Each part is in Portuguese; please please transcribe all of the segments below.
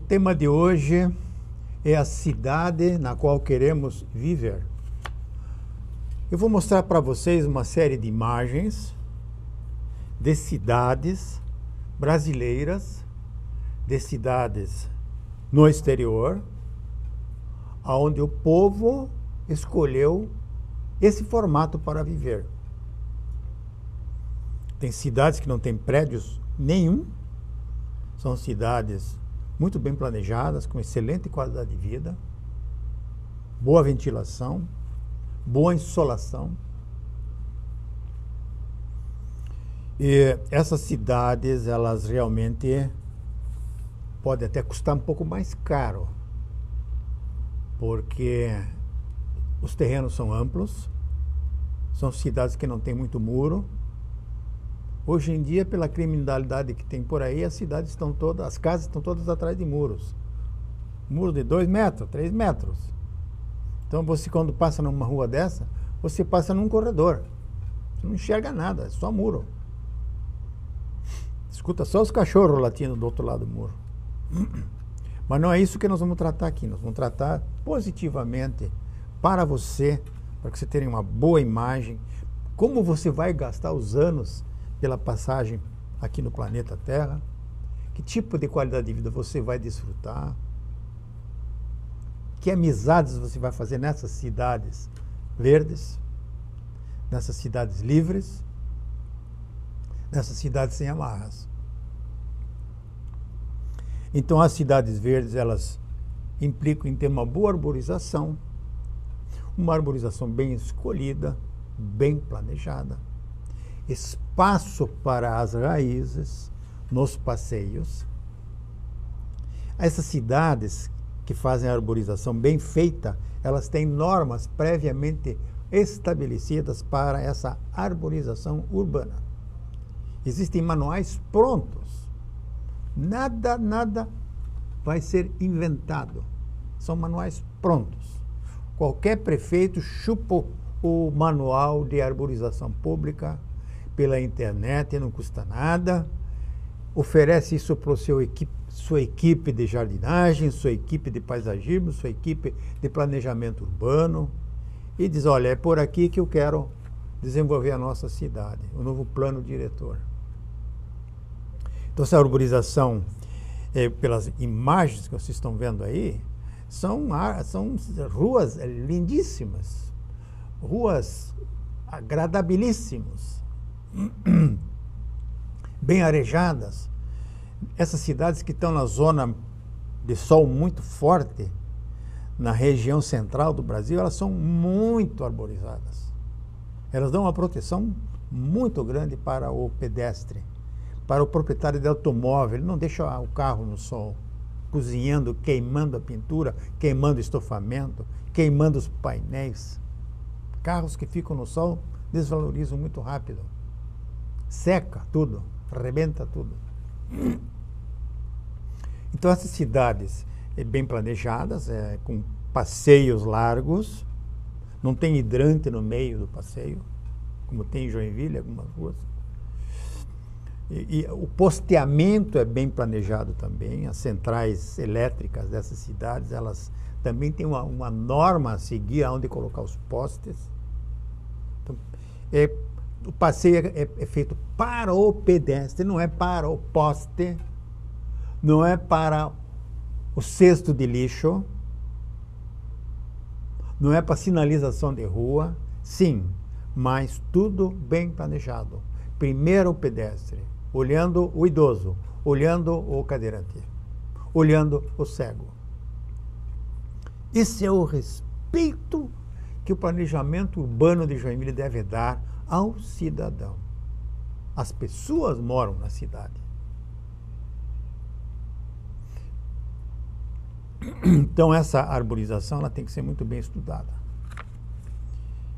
tema de hoje é a cidade na qual queremos viver. Eu vou mostrar para vocês uma série de imagens de cidades brasileiras, de cidades no exterior, onde o povo escolheu esse formato para viver. Tem cidades que não têm prédios nenhum, são cidades muito bem planejadas, com excelente qualidade de vida, boa ventilação, boa insolação. E essas cidades, elas realmente podem até custar um pouco mais caro, porque os terrenos são amplos, são cidades que não têm muito muro. Hoje em dia, pela criminalidade que tem por aí, as casas estão todas atrás de muros. Muro de 2 metros, 3 metros. Então você, quando passa numa rua dessa, você passa num corredor. Você não enxerga nada, é só muro. Escuta só os cachorros latindo do outro lado do muro. Mas não é isso que nós vamos tratar aqui. Nós vamos tratar positivamente para você, para que você tenha uma boa imagem, como você vai gastar os anos pela passagem aqui no planeta Terra, que tipo de qualidade de vida você vai desfrutar, que amizades você vai fazer nessas cidades verdes, nessas cidades livres, nessas cidades sem amarras. Então, as cidades verdes, elas implicam em ter uma boa arborização bem escolhida, bem planejada, espaço para as raízes nos passeios. Essas cidades que fazem a arborização bem feita, elas têm normas previamente estabelecidas para essa arborização urbana. Existem manuais prontos. Nada vai ser inventado. São manuais prontos. Qualquer prefeito chupa o manual de arborização pública pela internet, não custa nada. Oferece isso para sua equipe de jardinagem, sua equipe de paisagismo, sua equipe de planejamento urbano, e diz: olha, é por aqui que eu quero desenvolver a nossa cidade, o novo plano diretor. Então, essa arborização, pelas imagens que vocês estão vendo aí, são ruas lindíssimas, ruas agradabilíssimas, bem arejadas. Essas cidades que estão na zona de sol muito forte, na região central do Brasil, elas são muito arborizadas. Elas dão uma proteção muito grande para o pedestre, para o proprietário de automóvel. Ele não deixa o carro no sol, cozinhando, queimando a pintura, queimando o estofamento, queimando os painéis. Carros que ficam no sol desvalorizam muito rápido. Seca tudo, arrebenta tudo. Então, essas cidades bem planejadas, com passeios largos, não tem hidrante no meio do passeio, como tem em Joinville, algumas ruas. E o posteamento é bem planejado também. As centrais elétricas dessas cidades, elas também têm uma norma a seguir aonde colocar os postes. Então, o passeio é feito para o pedestre, não é para o poste, não é para o cesto de lixo, não é para sinalização de rua, sim, mas tudo bem planejado. Primeiro o pedestre, olhando o idoso, olhando o cadeirante, olhando o cego. Esse é o respeito que o planejamento urbano de Joinville deve dar ao cidadão. As pessoas moram na cidade. Então, essa arborização, ela tem que ser muito bem estudada.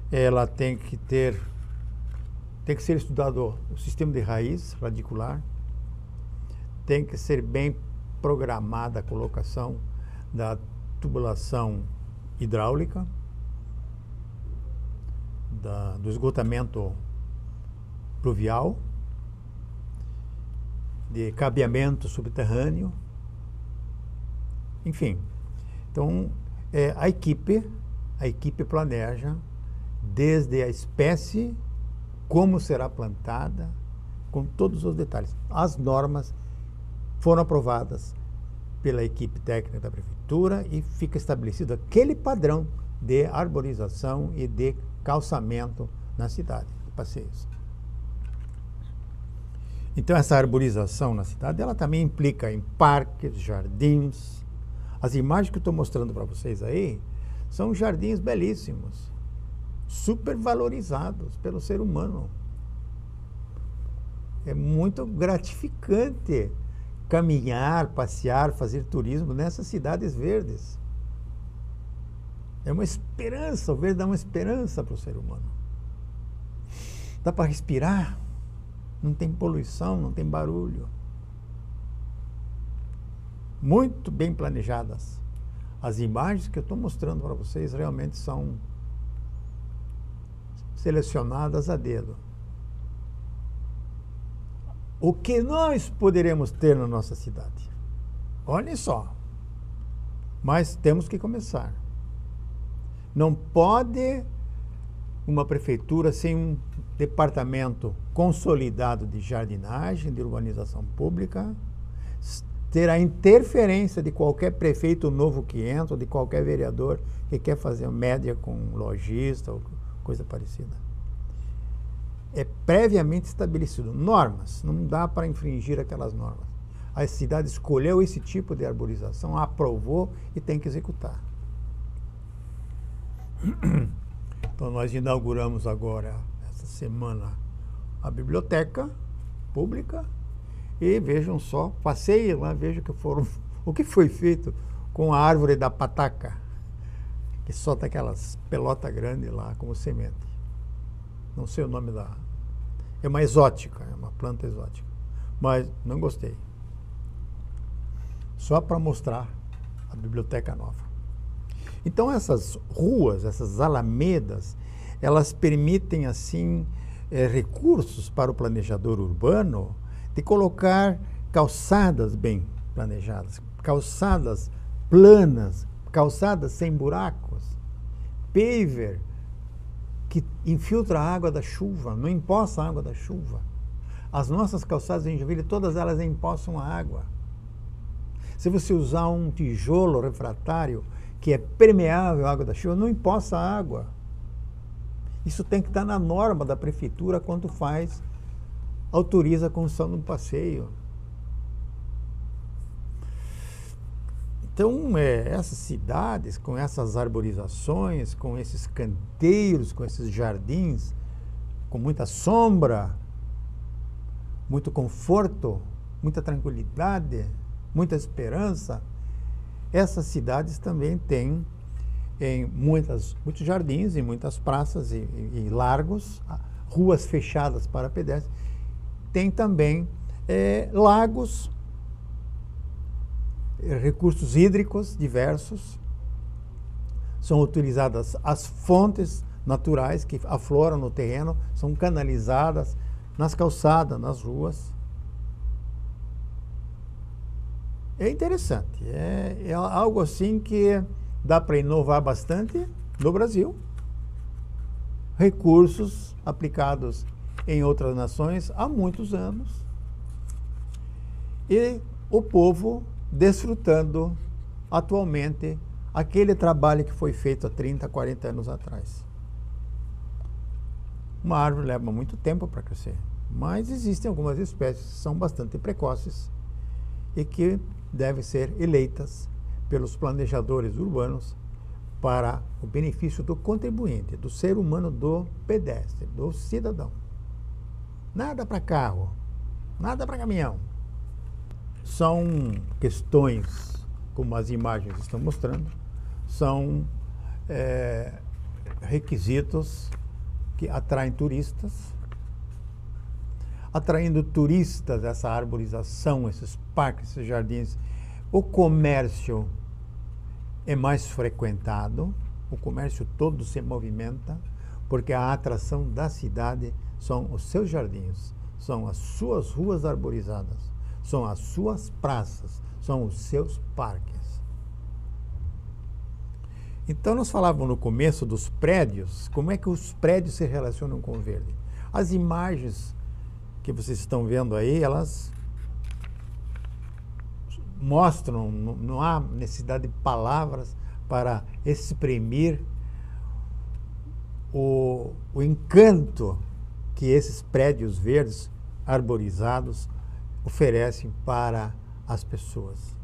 Ela tem que ser estudado o sistema de raiz radicular, tem que ser bem programada a colocação da tubulação hidráulica, do esgotamento pluvial, de cabeamento subterrâneo, Enfim, então a equipe planeja desde a espécie, como será plantada, com todos os detalhes. As normas foram aprovadas pela equipe técnica da prefeitura e fica estabelecido aquele padrão de arborização e de calçamento na cidade, de passeios. Então, essa arborização na cidade, ela também implica em parques, jardins. As imagens que eu estou mostrando para vocês aí são jardins belíssimos, super valorizados pelo ser humano. É muito gratificante caminhar, passear, fazer turismo nessas cidades verdes. É uma esperança, o verde dá uma esperança para o ser humano. Dá para respirar, não tem poluição, não tem barulho. Muito bem planejadas. As imagens que eu estou mostrando para vocês realmente são selecionadas a dedo. O que nós poderemos ter na nossa cidade? Olhem só. Mas temos que começar. Não pode uma prefeitura sem um departamento consolidado de jardinagem, de urbanização pública, ter a interferência de qualquer prefeito novo que entra, ou de qualquer vereador que quer fazer média com um lojista ou coisa parecida. É previamente estabelecido. Normas, não dá para infringir aquelas normas. A cidade escolheu esse tipo de arborização, aprovou e tem que executar. Então, nós inauguramos agora, essa semana, a biblioteca pública e vejam só, passeiem lá, vejam o que foi feito com a árvore da pataca, que solta aquelas pelotas grandes lá como semente. Não sei o nome da... É uma exótica, é uma planta exótica. Mas não gostei. Só para mostrar a biblioteca nova. Então essas ruas, essas alamedas, elas permitem assim recursos para o planejador urbano de colocar calçadas bem planejadas, calçadas planas, calçadas sem buracos, paver que infiltra a água da chuva, não empoça a água da chuva. As nossas calçadas em Joinville, todas elas empoçam a água. Se você usar um tijolo refratário que é permeável à água da chuva, não empoça a água. Isso tem que estar na norma da prefeitura quando autoriza a construção de um passeio. Então, essas cidades, com essas arborizações, com esses canteiros, com esses jardins, com muita sombra, muito conforto, muita tranquilidade, muita esperança, essas cidades também têm muitos jardins e muitas praças e largos, ruas fechadas para pedestres. Tem também lagos, recursos hídricos diversos. São utilizadas as fontes naturais que afloram no terreno, são canalizadas nas calçadas, nas ruas. É interessante, é algo assim que dá para inovar bastante no Brasil. Recursos aplicados em outras nações há muitos anos. E o povo desfrutando atualmente aquele trabalho que foi feito há 30, 40 anos atrás. Uma árvore leva muito tempo para crescer, mas existem algumas espécies que são bastante precoces e que devem ser eleitas pelos planejadores urbanos para o benefício do contribuinte, do ser humano, do pedestre, do cidadão. Nada para carro, nada para caminhão. São questões, como as imagens estão mostrando, são requisitos que atraem turistas. Atraindo turistas, essa arborização, esses parques, esses jardins, o comércio é mais frequentado, o comércio todo se movimenta, porque a atração da cidade são os seus jardins, são as suas ruas arborizadas, são as suas praças, são os seus parques. Então, nós falávamos no começo dos prédios, como é que os prédios se relacionam com o verde. As imagens que vocês estão vendo aí, elas mostram, não há necessidade de palavras para exprimir o encanto que esses prédios verdes arborizados oferecem para as pessoas.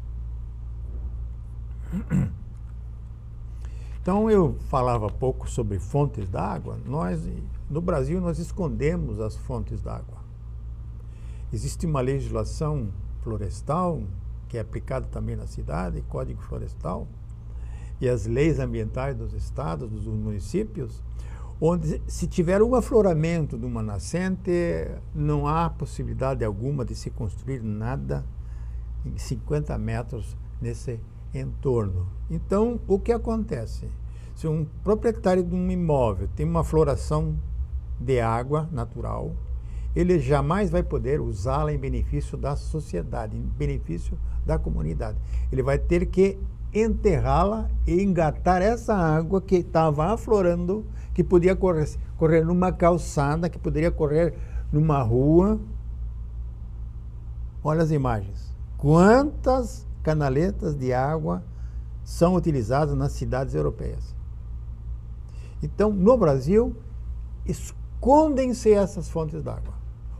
Então, eu falava pouco sobre fontes d'água. No Brasil, nós escondemos as fontes d'água. Existe uma legislação florestal, que é aplicada também na cidade, Código Florestal, e as leis ambientais dos estados, dos municípios, onde, se tiver um afloramento de uma nascente, não há possibilidade alguma de se construir nada em 50 metros nesse entorno. Então, o que acontece? Se um proprietário de um imóvel tem uma floração de água natural, ele jamais vai poder usá-la em benefício da sociedade, em benefício da comunidade. Ele vai ter que enterrá-la e engatar essa água que estava aflorando, que podia correr numa calçada, que poderia correr numa rua. Olha as imagens. Quantas canaletas de água são utilizadas nas cidades europeias? Então, no Brasil, escondem-se essas fontes d'água,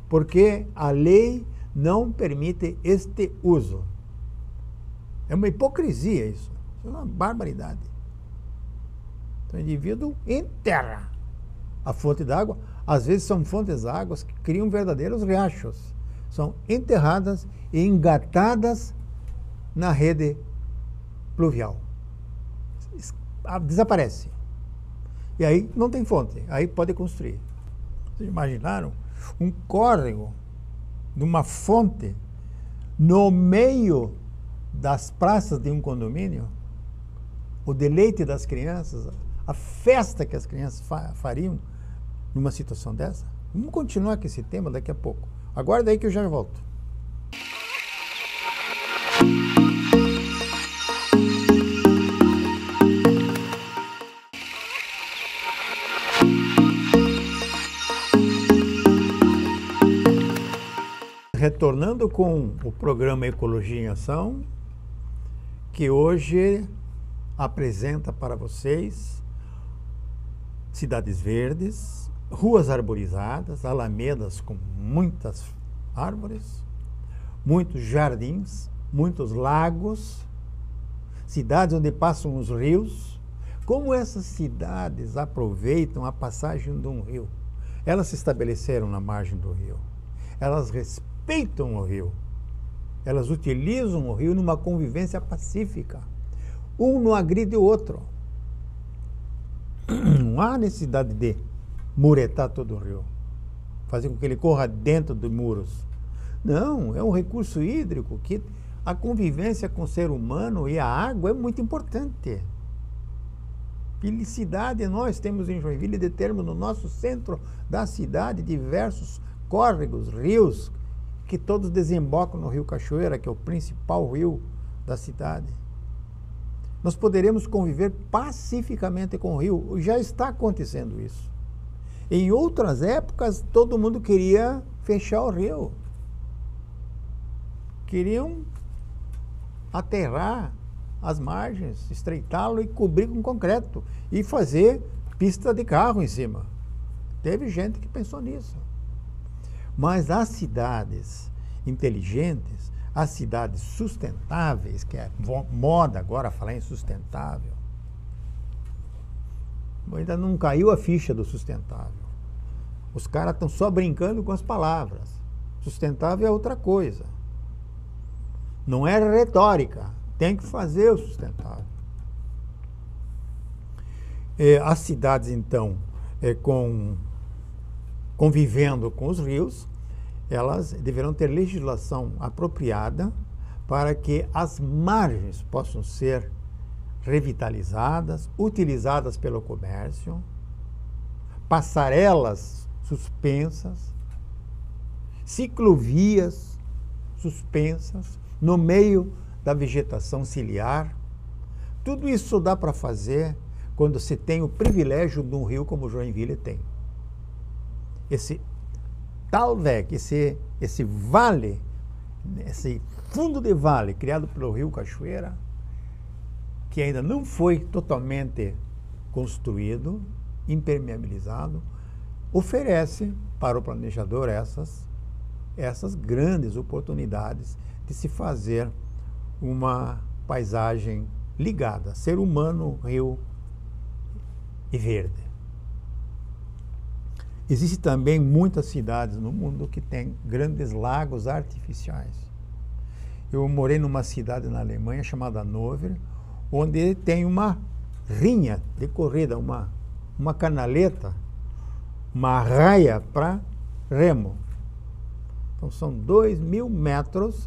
porque a lei não permite este uso. É uma hipocrisia isso. Isso é uma barbaridade. Então, o indivíduo enterra a fonte d'água. Às vezes são fontes d'água que criam verdadeiros riachos. São enterradas e engatadas na rede pluvial. Desaparece. E aí não tem fonte. Aí pode construir. Vocês imaginaram um córrego de uma fonte no meio das praças de um condomínio? O deleite das crianças, a festa que as crianças fariam numa situação dessa? Vamos continuar com esse tema daqui a pouco. Aguarda aí que eu já volto. Retornando com o programa Ecologia em Ação, que hoje apresenta para vocês cidades verdes, ruas arborizadas, alamedas com muitas árvores, muitos jardins, muitos lagos, cidades onde passam os rios. Como essas cidades aproveitam a passagem de um rio? Elas se estabeleceram na margem do rio. Elas respeitam o rio. Elas utilizam o rio numa convivência pacífica. Um não agride o outro. Não há necessidade de muretar todo o rio, fazer com que ele corra dentro de muros. Não, é um recurso hídrico que a convivência com o ser humano e a água é muito importante. Felicidade nós temos em Joinville de termos no nosso centro da cidade diversos córregos, rios, que todos desembocam no Rio Cachoeira, que é o principal rio da cidade. Nós poderemos conviver pacificamente com o rio. Já está acontecendo isso. Em outras épocas, todo mundo queria fechar o rio. Queriam aterrar as margens, estreitá-lo e cobrir com concreto e fazer pista de carro em cima. Teve gente que pensou nisso. Mas as cidades inteligentes, as cidades sustentáveis, que é moda agora falar em sustentável, ainda não caiu a ficha do sustentável. Os caras estão só brincando com as palavras. Sustentável é outra coisa. Não é retórica. Tem que fazer o sustentável. As cidades, então, convivendo com os rios, elas deverão ter legislação apropriada para que as margens possam ser revitalizadas, utilizadas pelo comércio, passarelas suspensas, ciclovias suspensas no meio da vegetação ciliar. Tudo isso dá para fazer quando se tem o privilégio de um rio como Joinville tem. Esse Thalweg, esse vale, esse fundo de vale criado pelo rio Cachoeira, que ainda não foi totalmente construído, impermeabilizado, oferece para o planejador essas grandes oportunidades de se fazer uma paisagem ligada, ser humano, rio e verde. Existem também muitas cidades no mundo que têm grandes lagos artificiais. Eu morei numa cidade na Alemanha chamada Hannover, onde tem uma rinha de corrida, uma canaleta, uma raia para remo. Então são 2.000 metros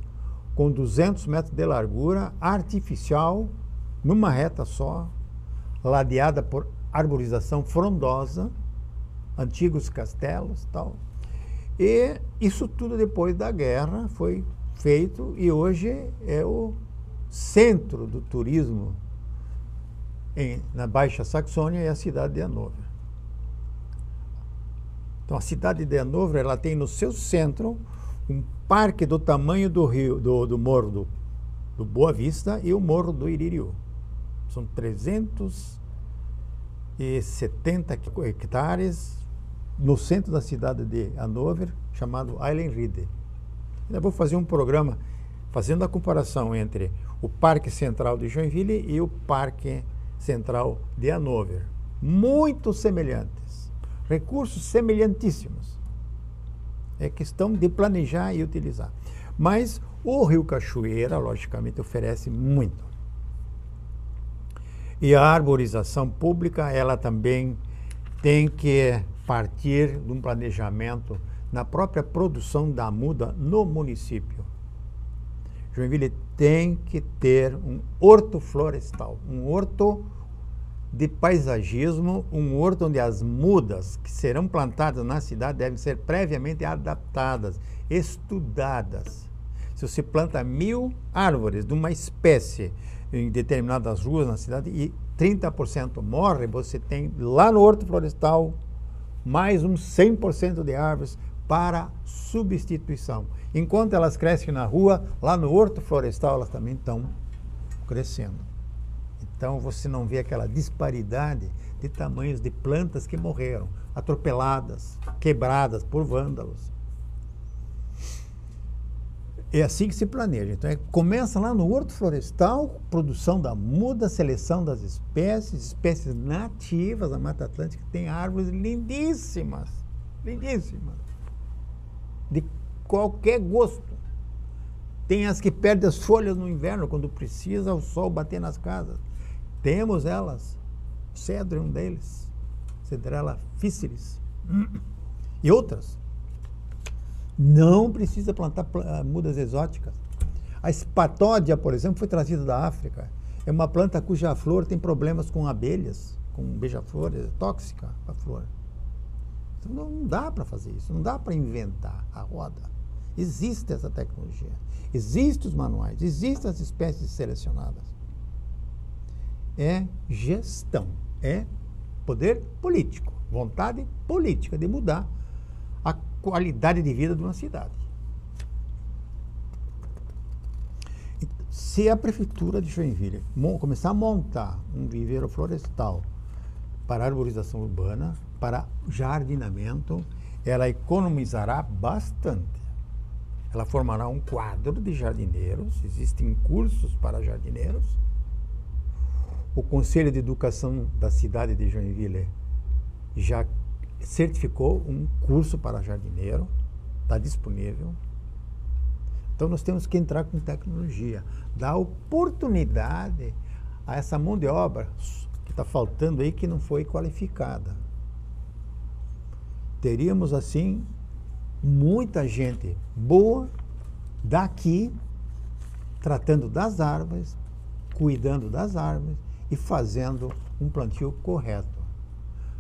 com 200 metros de largura, artificial, numa reta só, ladeada por arborização frondosa, antigos castelos e tal. E isso tudo depois da guerra foi feito e hoje é o centro do turismo na Baixa Saxônia é a cidade de Hannover. Então a cidade de Hannover, ela tem no seu centro um parque do tamanho do rio, do morro do Boa Vista e o morro do Iririú. São 370 hectares no centro da cidade de Hannover, chamado Eilenriede. Eu vou fazer um programa fazendo a comparação entre o Parque Central de Joinville e o Parque Central de Hannover. Muito semelhantes, recursos semelhantíssimos. É questão de planejar e utilizar. Mas o Rio Cachoeira, logicamente, oferece muito. E a arborização pública, ela também tem que partir de um planejamento na própria produção da muda no município. Joinville tem que ter um horto florestal, um horto de paisagismo, um horto onde as mudas que serão plantadas na cidade devem ser previamente adaptadas, estudadas. Se você planta 1.000 árvores de uma espécie em determinadas ruas na cidade e 30% morre, você tem lá no horto florestal mais uns 100% de árvores para substituição. Enquanto elas crescem na rua, lá no horto florestal elas também estão crescendo. Então você não vê aquela disparidade de tamanhos de plantas que morreram, atropeladas, quebradas por vândalos. É assim que se planeja. Então começa lá no horto florestal, produção da muda, seleção das espécies nativas da Mata Atlântica, que tem árvores lindíssimas, lindíssimas, de qualquer gosto. Tem as que perdem as folhas no inverno, quando precisa o sol bater nas casas. Temos elas, o cedro é um deles, Cedrela officialis, e outras. Não precisa plantar mudas exóticas. A espatódia, por exemplo, foi trazida da África. É uma planta cuja flor tem problemas com abelhas, com beija-flor, é tóxica a flor. Então não dá para fazer isso, não dá para inventar a roda. Existe essa tecnologia, existem os manuais, existem as espécies selecionadas. É gestão, é poder político, vontade política de mudar a qualidade de vida de uma cidade. Se a Prefeitura de Joinville começar a montar um viveiro florestal para arborização urbana, para jardinamento, ela economizará bastante. Ela formará um quadro de jardineiros, existem cursos para jardineiros. O Conselho de Educação da cidade de Joinville já certificou um curso para jardineiro, está disponível. Então nós temos que entrar com tecnologia, dar oportunidade a essa mão de obra que está faltando aí, que não foi qualificada. Teríamos assim muita gente boa daqui, tratando das árvores, cuidando das árvores e fazendo um plantio correto.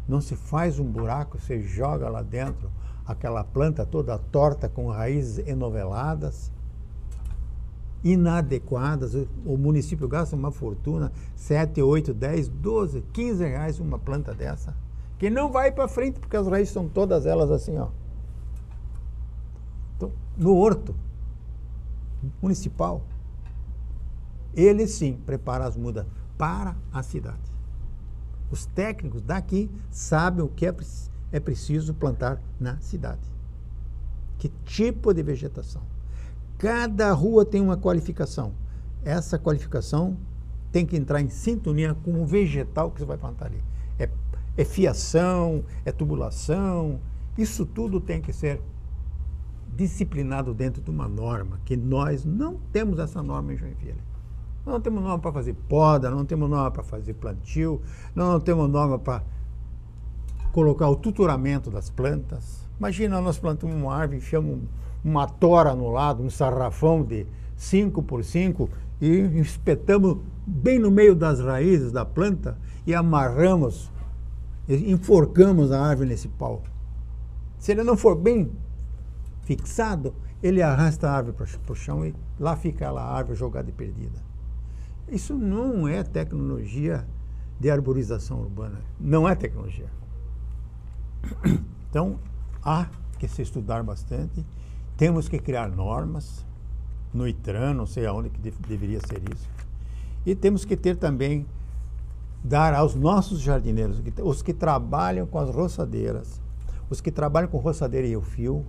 Não se faz um buraco, você joga lá dentro aquela planta toda torta com raízes enoveladas. inadequadas. O município gasta uma fortuna, 7, 8, 10, 12, 15 reais uma planta dessa, que não vai para frente, porque as raízes são todas elas assim, ó. Então, no horto municipal, ele sim prepara as mudas para a cidade. Os técnicos daqui sabem o que é preciso plantar na cidade. Que tipo de vegetação. Cada rua tem uma qualificação. Essa qualificação tem que entrar em sintonia com o vegetal que você vai plantar ali. É fiação, é tubulação, isso tudo tem que ser disciplinado dentro de uma norma, que nós não temos essa norma em Joinville. Nós não temos norma para fazer poda, não temos norma para fazer plantio, não temos norma para colocar o tutoramento das plantas. Imagina, nós plantamos uma árvore, enfiamos uma tora no lado, um sarrafão de 5 por 5 e espetamos bem no meio das raízes da planta e amarramos, enforcamos a árvore nesse pau. Se ele não for bem fixado, ele arrasta a árvore para o chão e lá fica a árvore jogada e perdida. Isso não é tecnologia de arborização urbana, não é tecnologia. Então, há que se estudar bastante, temos que criar normas, no ITRAN, não sei aonde que deveria ser isso, e temos que ter também, dar aos nossos jardineiros, os que trabalham com as roçadeiras, os que trabalham com roçadeira e o fio,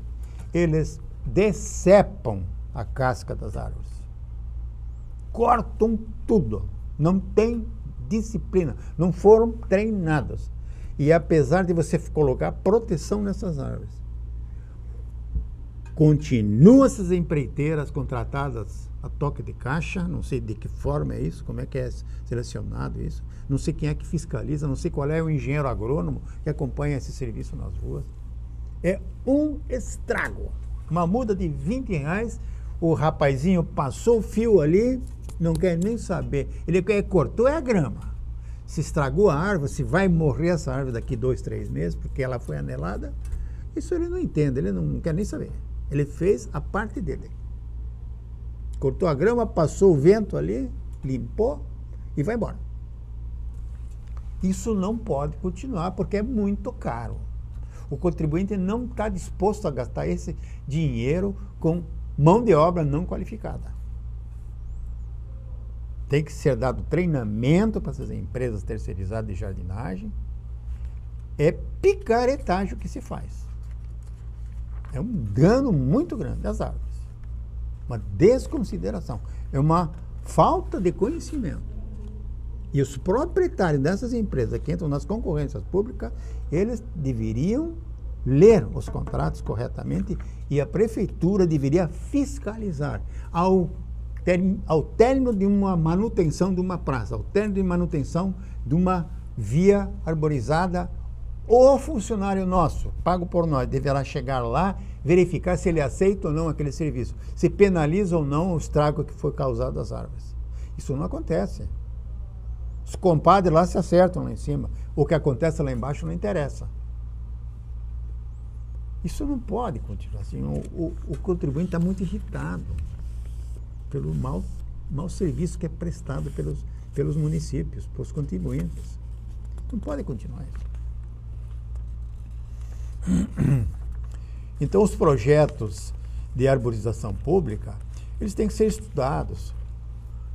eles decepam a casca das árvores. Cortam tudo. Não tem disciplina. Não foram treinados. E apesar de você colocar proteção nessas árvores, continuam essas empreiteiras contratadas a toque de caixa, não sei de que forma é isso, como é que é selecionado isso, não sei quem é que fiscaliza, não sei qual é o engenheiro agrônomo que acompanha esse serviço nas ruas. É um estrago. Uma muda de 20 reais, o rapazinho passou o fio ali, não quer nem saber. Ele cortou a grama. Se estragou a árvore, se vai morrer essa árvore daqui 2, 3 meses, porque ela foi anelada, isso ele não entende, ele não quer nem saber. Ele fez a parte dele. Cortou a grama, passou o vento ali, limpou e vai embora. Isso não pode continuar, porque é muito caro. O contribuinte não está disposto a gastar esse dinheiro com mão de obra não qualificada. Tem que ser dado treinamento para essas empresas terceirizadas de jardinagem. É picaretagem o que se faz. É um dano muito grande às árvores. Uma desconsideração. É uma falta de conhecimento. E os proprietários dessas empresas que entram nas concorrências públicas, eles deveriam ler os contratos corretamente e a prefeitura deveria fiscalizar ao término de uma manutenção de uma praça, ao término de manutenção de uma via arborizada, o funcionário nosso, pago por nós, deverá chegar lá, verificar se ele aceita ou não aquele serviço, se penaliza ou não o estrago que foi causado às árvores. Isso não acontece. Os compadres lá se acertam lá em cima. O que acontece lá embaixo não interessa. Isso não pode continuar assim. O contribuinte está muito irritado pelo mau serviço que é prestado pelos municípios, pelos contribuintes. Não pode continuar isso. Então, os projetos de arborização pública, eles têm que ser estudados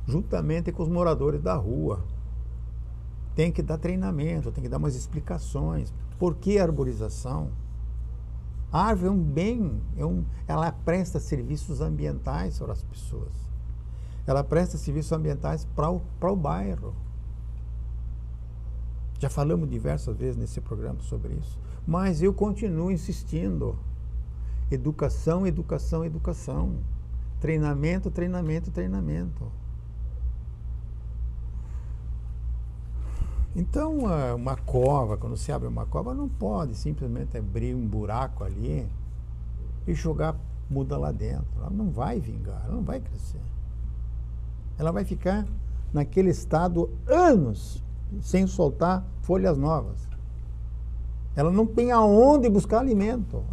juntamente com os moradores da rua. Tem que dar treinamento, tem que dar umas explicações. Por que a arborização? A árvore é um bem, ela presta serviços ambientais para as pessoas. Ela presta serviços ambientais para o bairro. Já falamos diversas vezes nesse programa sobre isso. Mas eu continuo insistindo. Educação, educação, educação. Treinamento, treinamento, treinamento. Então, uma cova, quando se abre uma cova, não pode simplesmente abrir um buraco ali e jogar muda lá dentro. Ela não vai vingar, ela não vai crescer. Ela vai ficar naquele estado anos sem soltar folhas novas. Ela não tem aonde buscar alimento.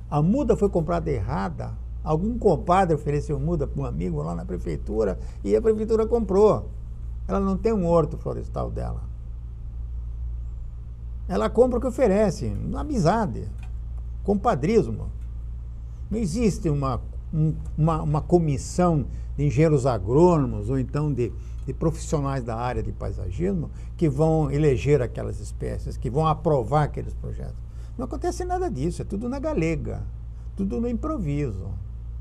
A muda foi comprada errada Algum compadre ofereceu muda para um amigo lá na prefeitura e a prefeitura comprou. Ela não tem um horto florestal dela. Ela compra o que oferece, na amizade, compadrismo. Não existe uma comissão de engenheiros agrônomos ou então de profissionais da área de paisagismo que vão eleger aquelas espécies, que vão aprovar aqueles projetos. Não acontece nada disso, é tudo na galega, tudo no improviso.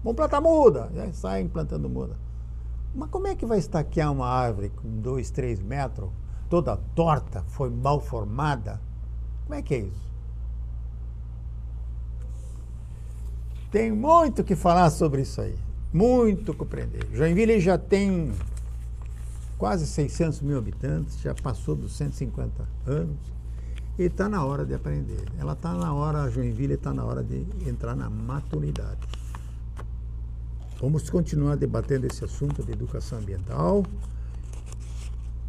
Vamos plantar muda, já saem plantando muda. Mas como é que vai estaquear uma árvore com 2, 3 metros, toda torta, foi mal formada? Como é que é isso? Tem muito que falar sobre isso aí, muito que aprender. Joinville já tem quase 600 mil habitantes, já passou dos 150 anos e está na hora de aprender. Ela está na hora, a Joinville está na hora de entrar na maturidade. Vamos continuar debatendo esse assunto de educação ambiental,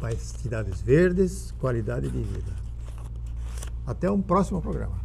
para cidades verdes, qualidade de vida. Até um próximo programa.